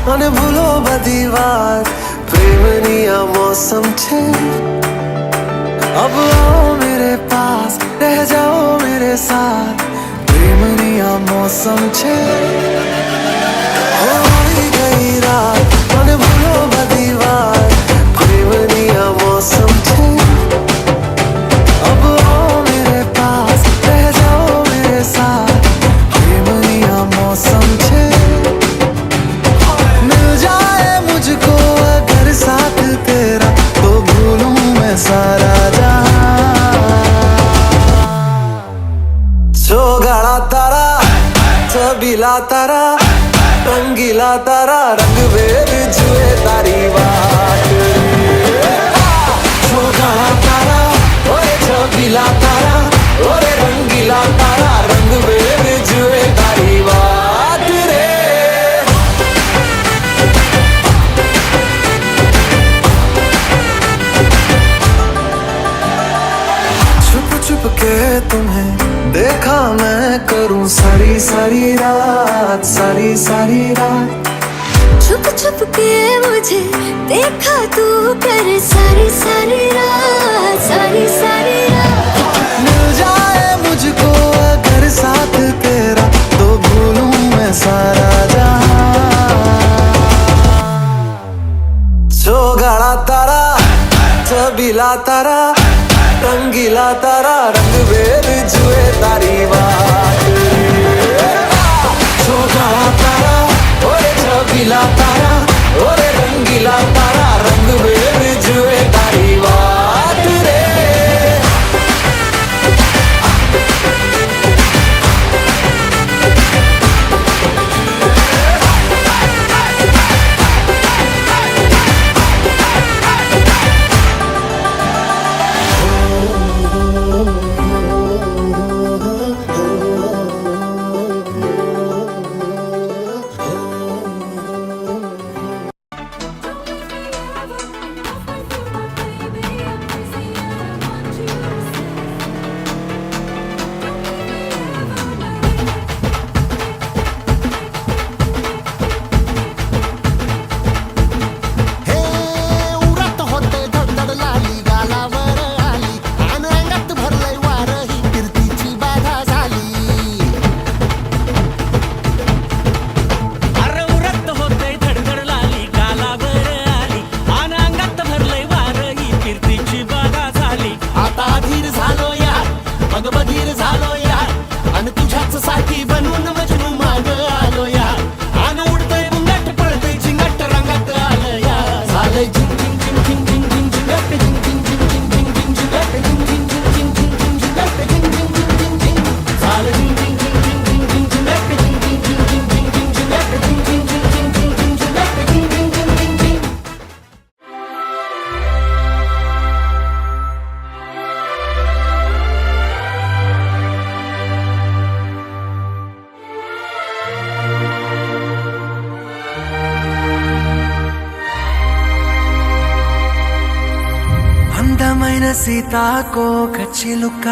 અને ભૂલો બધી વાત પ્રેમની આ મૌસમ છે अब आओ मेरे पास रह जाओ मेरे साथ प्रेमनी आ मौसम छे हो गई रात મને ભૂલો બધી વાત પ્રેમની આ મૌસમ છે अब आओ मेरे पास रह जाओ मेरे साथ प्रेमनी आ मौसम छे मिल जाए मुझको अगर साथ तेरा तो भूलूं मैं सारा छबीला तारा रंगीला तारा रंग वेद जुए तारी बात छोगाड़ा तारा ओरे छबीला तारा ओरे रंगीला तारा रंग वेद जुए तारी बात रे छुप छुप के तुम्हें देखा मैं करूं सारी सारी रात सारी सारी रात छुप छुप के मुझे देखा तू कर सारी सारी रात सारी सारी रात मिल जाए मुझको अगर साथ तेरा तो भूलूं मैं सारा जहां छोगाड़ा तारा छबीला तारा रंगीला तारा रंग वेद जुए तारी बात छोगाड़ा तारा ओरे छबीला तारा ओरे रंगीला तारा रंग वेद जुए तारी बात रे అందమైన సీతాకోక చిలుక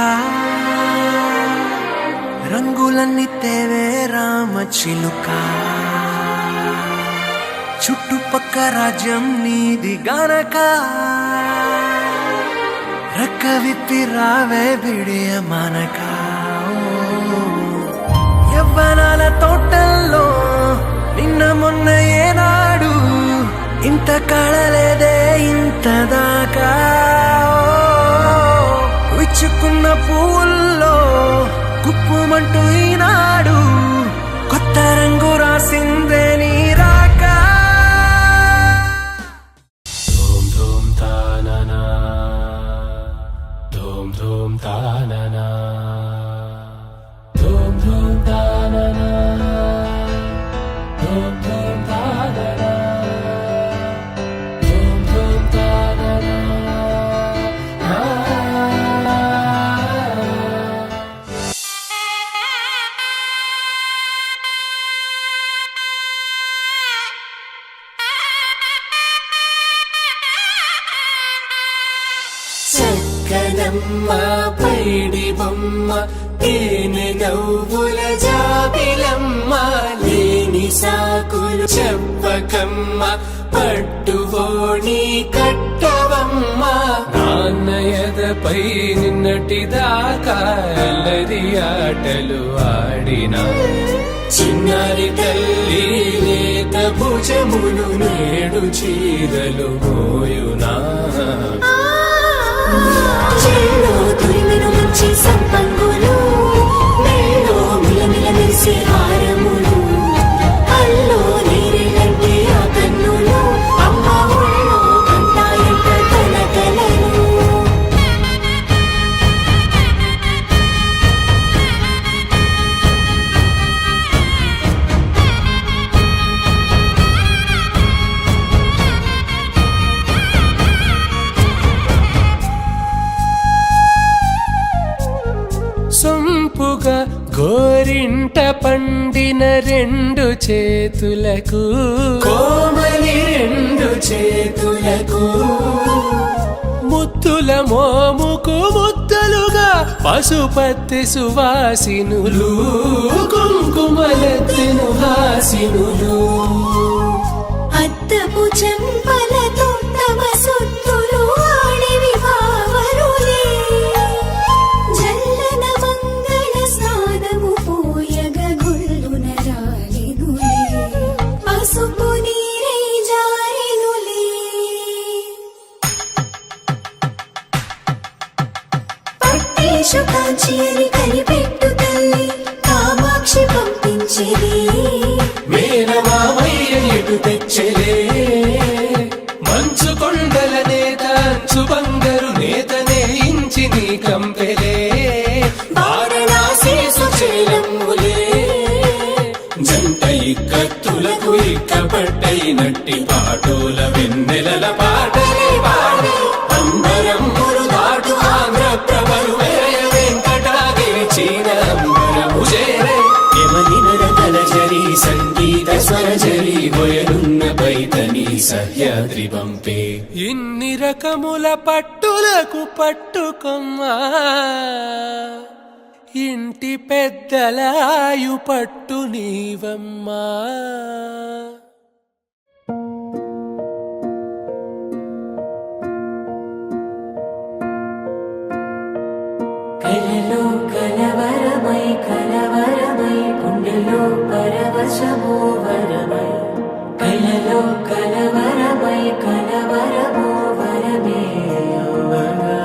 రంగులన్నీ తేవే రామ చిలుక చుట్టుపక్క రాజ్యం నీది గనక రెక్క విప్పి రావే బిడియ మనక యవ్వనాల తోటల్లో నిన్న మొన్న ఏనాడు ఇంత కళలేదే ఇంత దాకా విచ్చుకున్న పూల్లో కుప్పుమంటూ ఈనాడు కొత్త రంగు రాసిందే నీ రాక ధూమ్ ధూమ్ తాననా ధూమ్ ధూమ్ తాననా ధూమ్ ధూమ్ తాననా ధూమ్ ధూమ్ తాననా చక్కనమ్మ పైడి బొమ్మ తేనె నవ్వుల జాబిలమ్మ లేని సాకులు చెప్పకమ్మ పట్టువోణి కట్టవమ్మ నాన్న ఎదపై నిన్నటి దాకా అల్లరి ఆటలు ఆడినా చిన్నారి తల్లి లేత భుజములు నేడు చీరలు మోయునా చెల్లో తురిమెను మంచి సంపంగులు మెల్లో మిలమిల మెరిసే హారములు అల్లో నీరేలంటే ఆ కన్నులు అమ్మ ఒళ్ళో కంటాయంట కలకలను సొంపుగా గోరింట పండిన రెండు చేతులకు కోమలి రెండు చేతులకు ముద్దుల మోముకు ముద్దలుగా పశుపతి సువాసినులు కుంకుమలెత్తిను హాసినులు అద్దపు చెంపలతో తమ సొత్తులు ఆడివి భావరులే జల్లన మంగళ స్నానము పోయగ గుళ్ళున రాలినులే పసుపు నీరై జారినులే పట్టేశు కాంచి అని కనిపెట్టు తల్లి కామాక్షి పంపించేది మేనమామయ్య ఎటు తెచ్చలే మంచు కొండల నేత అంచు బంగారు నేతనే ఇంచి నీ కంపెలే వారణాసి సుచేలమ్ములే జంట ఇక్కత్తులకు ఇక్కపట్టైనట్టి పాటోల వెన్నెలల పాటలే పాడే అంబరమ్ములు దాటు ఆంధ్ర ప్రభలు వేయ వెంకటాగిరి చీన అంబరము చేరే యమనినర కలజరి సంగీత స్వరజరి బొయలున్న పైతని సహ్యాద్రి పంపే ఇన్ని రకముల పట్టులకు పట్టుకొమ్మా ఇంటి పెద్దలాయు పట్టు నీవమ్మా కలలో కలవరమై కలవరమై గుండెలో పరవశమో వరమై కలలో కలవరమై కలవరమో వరమే అవ్వగా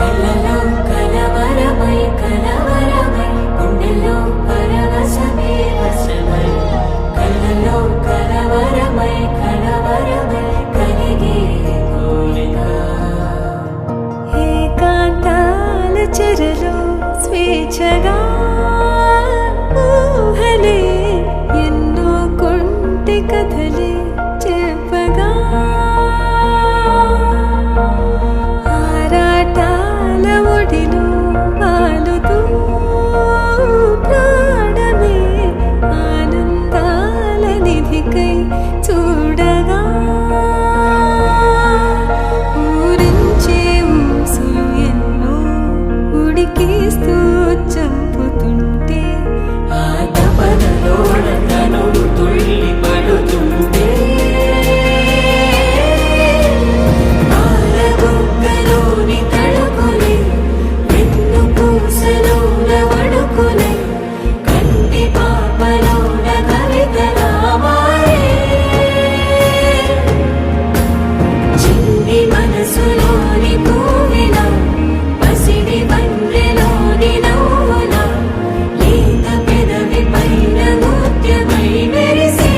కలలో కలవరమై కలవరమై గుండెలో పరవశమే వశమై కలలో కలవరమై కలవరమై కలిగే కోరిక ఏకాంతాల చెరలో స్వేచ్ఛగా ఊహలే ఎన్నో కొంటి కథలే చెప్పగా ఆరాటాల ఒడిలో వాలుతూ ప్రాణమే ఆనందాల నిధికై చూడగా ఊరించే ఊసులు ఎన్నో ఉడికిస్తూ చంపుతుంటే ఆ తపనలో తను తుళ్ళి పడుతుంటే పాలబుగ్గలోని తడుకులే వెన్ను పూసలోన వడుకులే కంటి పాపలోన కవితలా మారే చిన్ని మనసులోని పూవిల పసిడి బండ్రెలోని నవ్వుల లేత పెదవి పైన ముత్యమై మెరిసే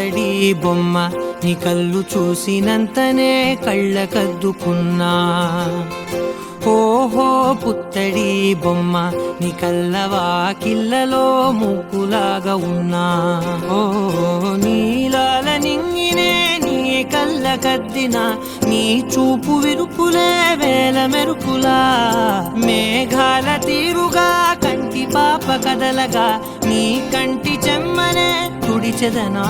పుత్తడి బొమ్మ నీ కళ్ళు చూసినంతనే కళ్ళకద్దుకున్నా. ఓహో పుత్తడి బొమ్మ నీ కళ్ళవాకిళ్ళలో ముగ్గులాగా ఉన్నా. ఓ నీలాల నింగినే నీ కళ్ళకద్దిన నీ చూపు విరుపులే వేల మెరుపులా. మేఘాల తీరుగా కంటి పాప కదలగా నీ కంటి చెమ్మనే తుడిచెదనా.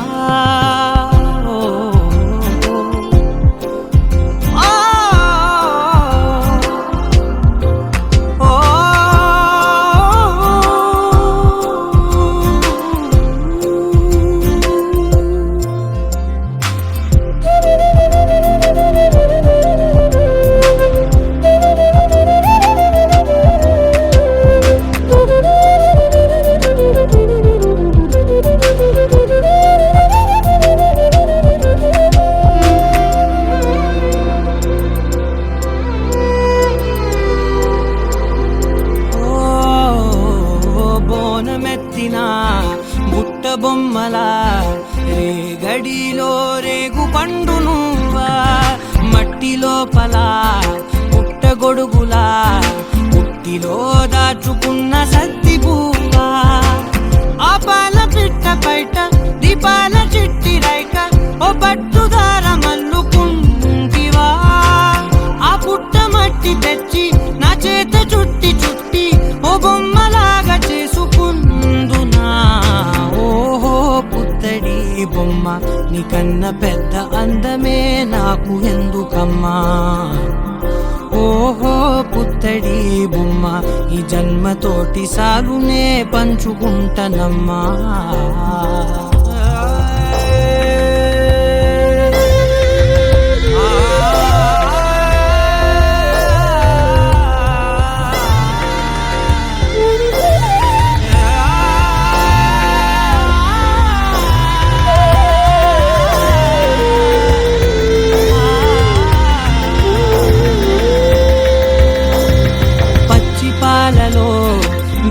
బుట్ట బొమ్మలా రేగడిలో రేగు పండు నువ్వా. మట్టి లోపల పుట్ట గొడుగులా పుట్టిలో దాచుకున్న సత్తి పువ్వా. ఆ పాల పిట్ట బయట దీపాల చిట్టి రైక ఓ పట్టుదార మల్లుకుంటివా. ఆ పుట్ట మట్టి తెచ్చి నా చేత చుట్టి చుట్టి ఓ బొమ్మలాగా చేసుకుందునా. ఓహో పుత్తడి బొమ్మ నీకన్న పెద్ద అందమే నాకు ఎందుకమ్మా. ఓహో పుత్తడి బొమ్మ ఈ జన్మతోటి సాగునే పంచుకుంటనమ్మా.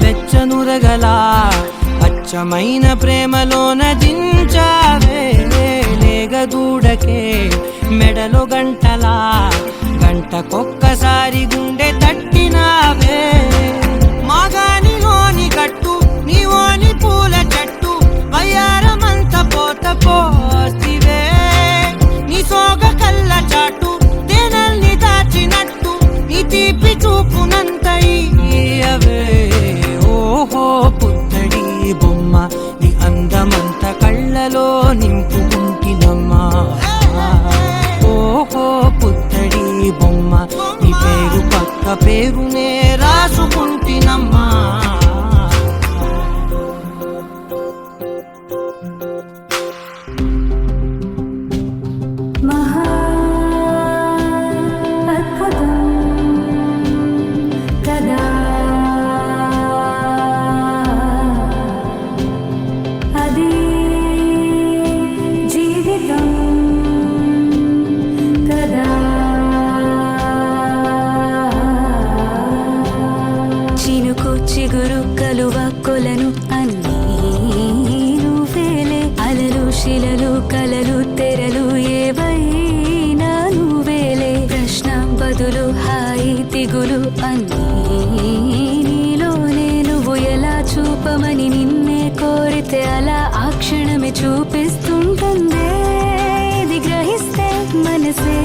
వెచ్చనురగలా అచ్చమైన ప్రేమలోన దించావే. లేగదూడకే మెడలో గంటలా గంటకొక్కసారి గుండె తట్టినావే. మాగానిలోని గట్టు నీవోని పూల చెట్టు వయ్యారమంత పోత పోస్తివే. నీ సోగ కళ్ళ చాటు తేనల్ని దాచినట్టు నీ తీపి చూపునంత ఇయ్యవే. ఓహో పుత్తడి బొమ్మ నీ అందమంత కళ్ళలో నింపుకుంటినమ్మా. ఓహో పుత్తడి బొమ్మ నీ పేరు పక్క పేరునే రాసుకుంటినమ్మా. చిగురు కలువ కొలను అన్నీ నువ్వేలే. అలలు శిలలు కలలు తెరలు ఏవైనా నువ్వేలే. ప్రశ్న బదులు హాయి దిగులు అన్నీ నీలోనే. నువ్వు ఎలా చూపమని నిన్నే కోరితే అలా ఆ క్షణమే చూపిస్తుంటుందే. ఇది గ్రహిస్తే మనసే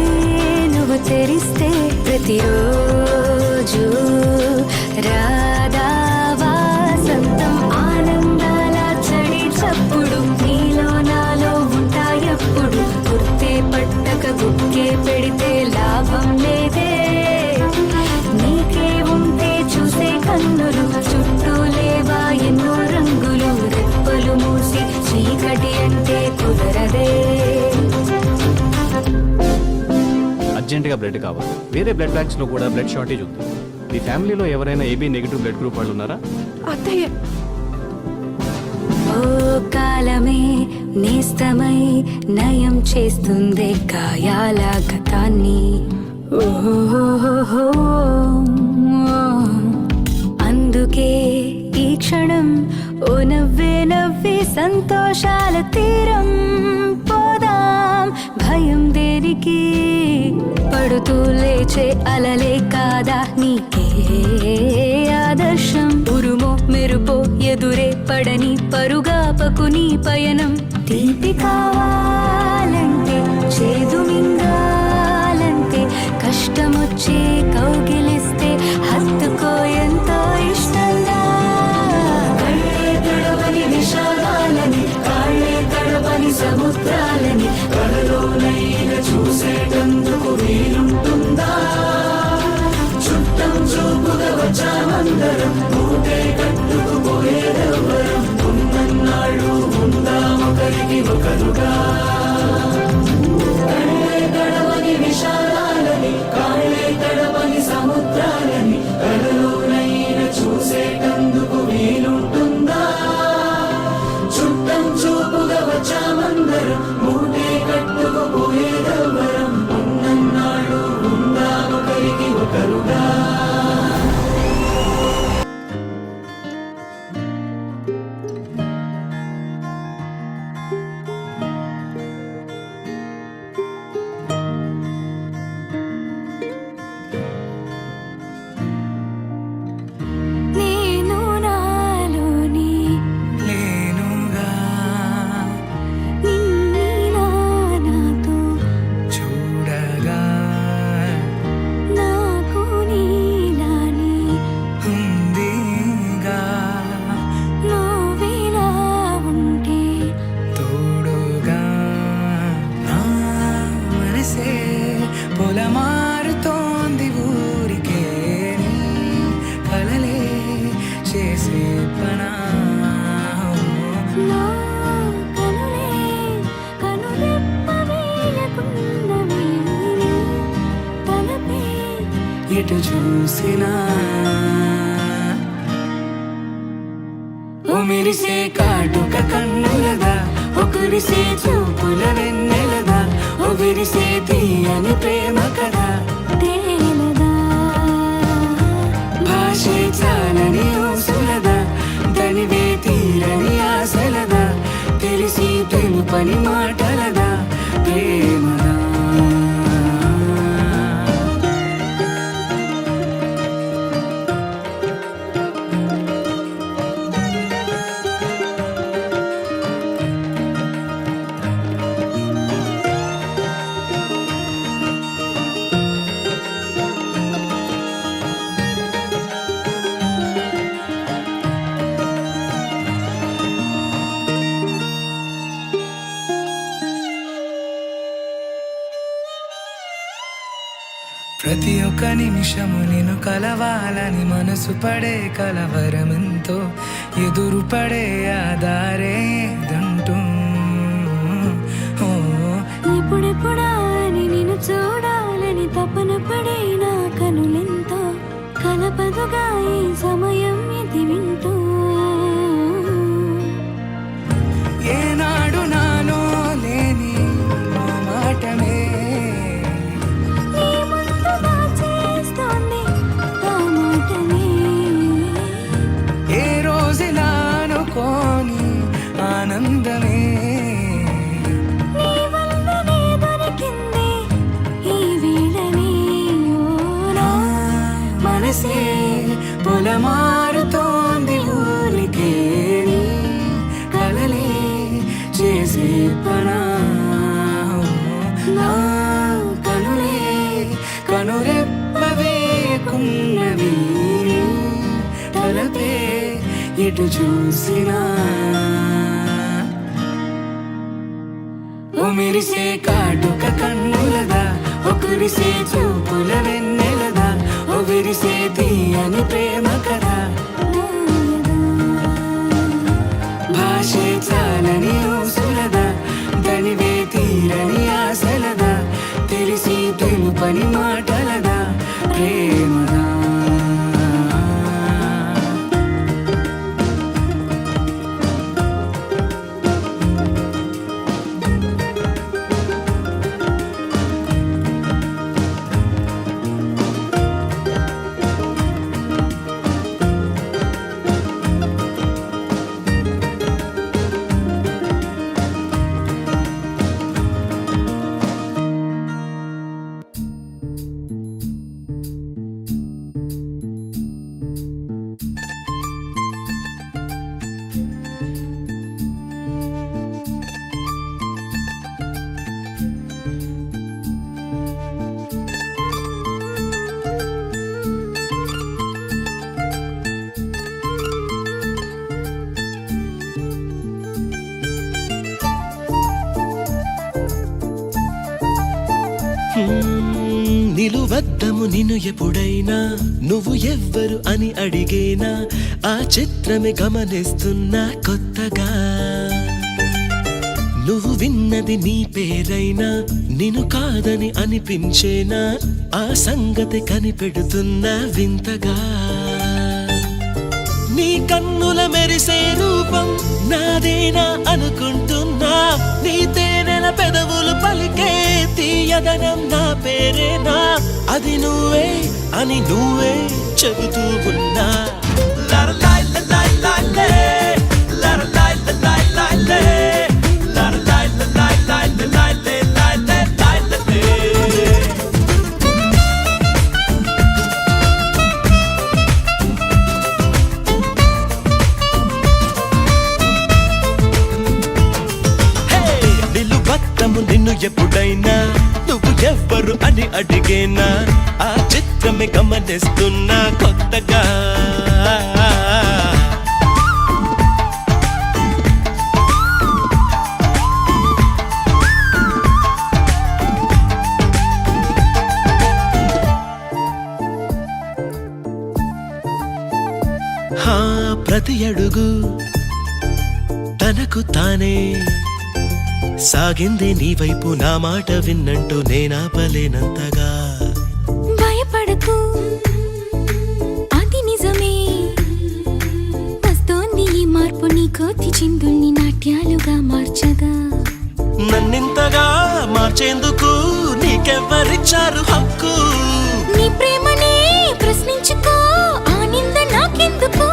నువ్వు తెరిస్తే ప్రతిరోజు రాధా వాసంతం ఆనందాల చడి చప్పుడు నీలో నాలో ఉంటాయప్పుడు. గుర్తే పట్టక గుక్కే పెడితే లాభం లేదే. నీకే ఉంటే చూసే కన్నులు చుట్టూ లేవా ఎన్నో రంగులు. రెప్పలు మూసి చీకటి అంటే కుదరదే. అర్జెంటుగా బ్లడ్ కావాలి. వేరే బ్లడ్ బ్యాంక్స్లో కూడా బ్లడ్ షార్టేజ్ ఉంది. మీ ఫ్యామిలీలో ఎవరైనా ఏబీ నెగిటివ్ బ్లడ్ గ్రూప్ వాళ్ళు ఉన్నారా? అత్తయ్య. ఓ కాలమే నేస్తమై నయం చేస్తుంది గాయాల గతాన్ని. ఓహో అందుకే ఈ క్షణం ఓ నవ్వే నవ్వి సంతోషాల తీరం భయం దేనికి పడుతూ లేచే అలలే కాదా నీకే ఆదర్శం ఉరుమో మెరుపో ఎదురే పడని పరుగాపకు నీ పయనం తీపి కావాలంటే చేదు మింగాలంటే కష్టమొచ్చే కౌగిలిస్తే హత్తుకో ఎంతో ఇష్టంగా కళ్ళే తడవని విషాదాలని కాళ్ళే తడవని సముద్రాలని కలలోనైన చూసేటందుకు వీలుంటుందా చుట్టం చూపుగా వచ్చామందరం మూటే కట్టుకుపోయేదెవ్వరం ఉన్నన్నాళ్ళు ఉందామొకరికి ఒకరుగా కళ్ళే తడవని విషాదాలని కాళ్ళే తడవని సముద్రాలని కలలోనైన చూసేటందుకు వీలుంటుందా చుట్టం చూపుగా వచ్చామందరం మూటే కట్టుకుపోయేదెవ్వరం ఉన్నన్నాళ్ళు ఉందామొకరికి ఒకరుగా నేను నాలోని నేనుగా నిన్ని నాతో చూడగా నాకు నీలాని ఉందిగా నువ్విలా ఉంటే తోడుగా నా మనసే పొలమారుతోంది ఊరికే నీ కలలే చేసే పనా నా కనులే కనురెప్ప వేయకున్నవి నీ తలపే ఎటు చూసినా ఉమిరిసే కాటుక కన్నులదా ఒకరిసే చూపుల వెన్నెలదా ఒవిరిసే తీయని ప్రేమ కదా తేలదా భాషే చాలని ఊసులదా తనివే తీరని ఆశలదా తెలిసి తెలుపని మాటలదా ప్రేమదా ప్రతి ఒక్క నిమిషము నేను కలవాలని మనసు పడే కలవరమెంతో ఎదురు పడే ఆధారే ఏదంటూ ఓ ఎప్పుడెప్పుడా అని నిన్ను చూడాలని తపన పడే నా కనులెంతో కలపదుగా ఈ సమయం ఇది వింటూ ఏనాడు నాలో లేని ఓ మాటమే నీ ముందు దాచేస్తోంది ఆ మాటనే ఏ రోజులా అనుకోని ఆనందమే నీ వల్లనే దొరికింది ఈ వీడనే ఓ నా మనసే పొలమారుతోంది ఊరికే నీ కలలే చేసే పనా నా కనులే కనురెప్ప వేయకున్నవి తలపే ఎటు చూసినా ఉమిరిసే కాటుక కన్నులదా ఒకరిసే చూపుల వెన్నెలదా ఒవిరిసే తీయని ప్రేమ కదా భాషే చాలని ఊసులదా తనివే తీరని ఆశలదా తెలిసి తెలుపని మాటలదా ప్రేమదా నిలువద్దము నిన్ను ఎప్పుడైనా నువ్వు ఎవ్వరు అని అడిగేనా ఆ చిత్రమే గమనిస్తున్నా కొత్తగా నువ్వు విన్నది నీ పేరైనా నిన్ను కాదని అనిపించేనా ఆ సంగతి కనిపెడుతున్నా వింతగా నీ కన్నుల మెరిసే రూపం నాదేనా అనుకుంటున్నా నీ తేనెల పెదవులు పలికే తీయదనం నా పేరేనా అది నువ్వే అని నువ్వే చెబుతూ ఉన్నా లరలాయ్ లలాయ్ లాలే, లరలాయ్ లలాయ్ లాలే, లరలాయ్ లలాయ్ లాలే, లాలే, లాలే, లాలే. నిలువద్దము నిన్ను ఎప్పుడైనా నువ్వు ఎవ్వరు అని అడిగేనా ఆ చిత్రమే గమనిస్తున్నా కొత్తగా ప్రతి అడుగు తనకు తానే సాగింది నీ వైపు నా మాట విన్నంటూ నేనాపలేనంతగా భయపడకు అది నిజమే వస్తోంది ఈ మార్పు నీ కోతి చిందుల్ని నాట్యాలుగా మార్చగా నన్నింతగా మార్చేందుకు నీకెవ్వరిచ్చారు హక్కు నీ ప్రేమనే ప్రశ్నించుకో ఆ నింద నాకెందుకు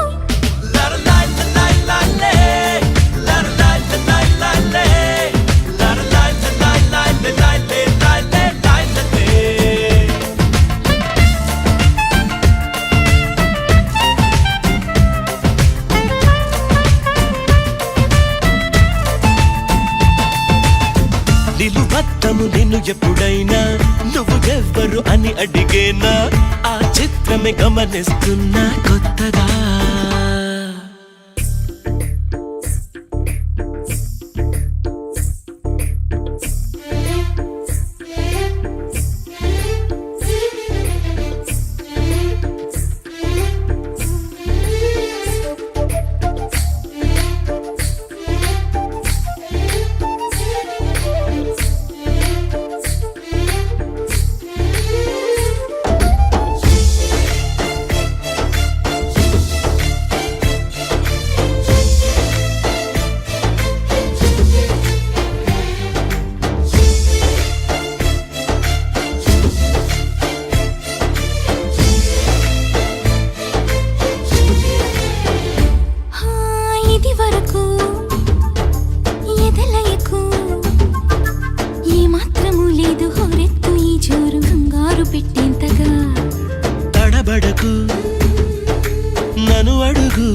లరలాయ్ లలాయ్ లాలే, లరలాయ్ లలాయ్ లాలే, లరలాయ్ లలాయ్ లాలే, లాలే, లాలే, లాలే. నిలువద్దము నిన్ను ఎప్పుడైనా నువ్వు ఎవ్వరు అని అడిగేనా ఆ చిత్రమే గమనిస్తున్నా కొత్తగా ఇది వరకు ఎదలయకు ఏ మాత్రము లేదు హోరెత్తు ఈ జోరు కంగారు పెట్టేంతగా తడబడకు నన్ను అడుగు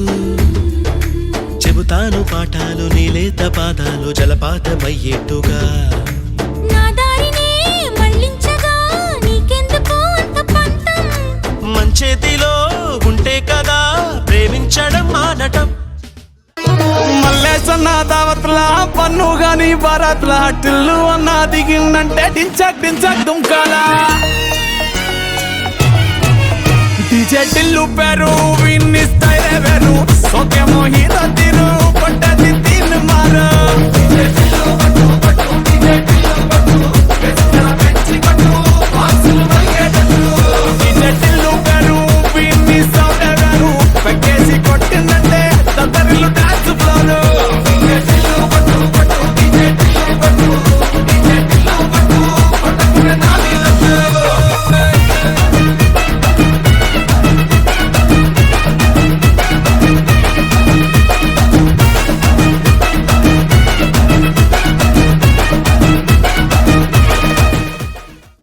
చెబుతాను పాఠాలు నీలేత పాదాలు జలపాతమయ్యేట్టుగా నా దారినే మళ్ళించగా నీకెందుకు అంత పంతం మంచేతిలో ఉంటే కదా ప్రేమించడం మానటం మల్లేసన్న దావత్లా పన్ను గాని భారత్లా టిల్లు అన్న దిగిందంటే డించక్ డించక్ దుంకాలా డీజే టిల్లు పేరు విన్ని స్టైల్ వేరు సోకేమో హీరో తీరు